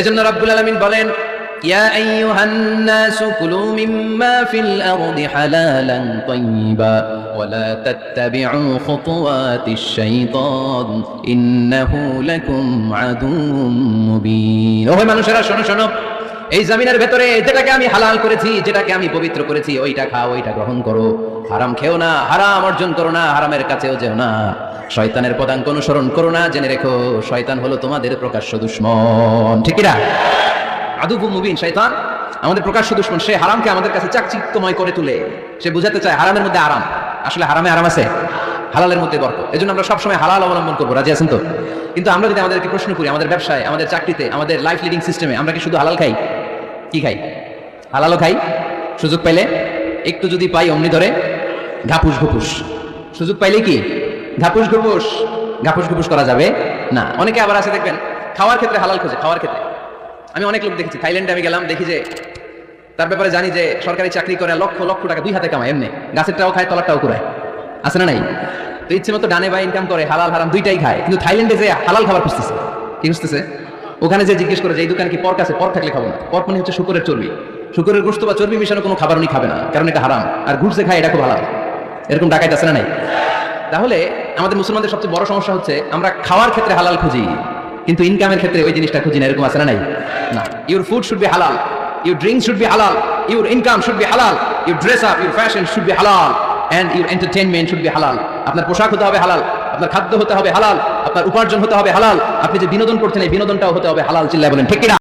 এজন্য রাব্বুল আলামিন বলেন, ইয়া আইয়ুহান নাসু কুলু মিম্মা ফিল আরদি হালালান তাইয়্যিবা ওয়া লা তাত্তাবিউ খুতুওয়াতিশ শাইতান ইন্নাহু লাকুম আদুউম মুবিন। ওহে মানুষেরা, শোনো শোনো, এই জমিনের ভেতরে যেটাকে আমি হালাল করেছি, যেটাকে আমি পবিত্র করেছি, ওইটা খাও, ওইটা গ্রহণ করো। হারাম খেও না, হারাম অর্জন করো না, হারামের কাছেও যেও না। শয়তানের পদাঙ্ক অনুসরণ করো না। জেনে রেখো, শয়তান হলো তোমাদের প্রকাশ্য দুশমন। ঠিক না? আদুউম মুবিন। শয়তান আমাদের প্রকাশ্য দুশমন। সে হারামকে আমাদের কাছে চাকচিক্যময় করে তুলে। সে বুঝাতে চায় হারামের মধ্যে আরাম। আসলে হারামে আরাম আছে, হালালের মধ্যে বরকত। এজন্য আমরা সবসময় হালাল অবলম্বন করবো। রাজি আছেন তো? কিন্তু আমরা যদি আমাদেরকে প্রশ্ন করি, আমাদের ব্যবসায়, আমাদের চাকরিতে, আমাদের লাইফ লিডিং সিস্টেমে আমরা কি শুধু হালাল খাই? কি খাই? হালালও খাই, সুযোগ পাইলে একটু যদি পাই অমনি ধরে ঘাপুস ঘুপুস। সুযোগ পাইলে কি ঘাপুস ঘুপুস? ঘাপুস ঘুপুস করা যাবে না। অনেকে আবার আছে দেখবেন, খাওয়ার ক্ষেত্রে হালাল খোঁজে। খাওয়ার ক্ষেত্রে আমি অনেক লোক দেখেছি। থাইল্যান্ডে আমি গেলাম, দেখি যে তার ব্যাপারে জানি যে সরকারি চাকরি করে লক্ষ লক্ষ টাকা দুই হাতে কামায়। এমনি গাছেরটাও খায়, তলারটাও কুড়ায়। আছে না নাই? তো ইচ্ছে মতো ডানে বা ইনকাম করে, হালাল হারাম দুইটাই খায়। কিন্তু থাইল্যান্ডে যে হালাল খাবার খুঁজতেছে। কি খুঁজতেছে? ওখানে যে জিজ্ঞেস করে যে এই দোকানে কি পর্ক আছে? পর্ক থাকলে খাবো না। পর্ক মানে হচ্ছে শুকরের চর্বি। শুকরের গোশত বা চর্বি মিশানো কোনো খাবার উনি খাবে না, কারণ এটা হারাম। আর ঘুরছে খায়, এটা খুব হালাল। এরকম ডাকাইত আছে না নাই? তাহলে আমাদের মুসলমানদের সবচেয়ে বড় সমস্যা হচ্ছে আমরা খাওয়ার ক্ষেত্রে হালাল খুঁজি, কিন্তু ইনকামের ক্ষেত্রে ওই জিনিসটা খুঁজি না। এরকম আছে না নাই? না। Your food should be halal, your drink should be halal, your income should be halal, your dress up, your fashion should be halal, and your entertainment should be halal. আপনার পোশাক হতে হবে হালাল, আপনার খাদ্য হতে হবে হালাল, আপনার উপার্জন হতে হবে হালাল, আপনি যে বিনোদন করছেন এই বিনোদনটাও হতে হবে হালাল। চিল্লায় বলেন ঠিক কিনা?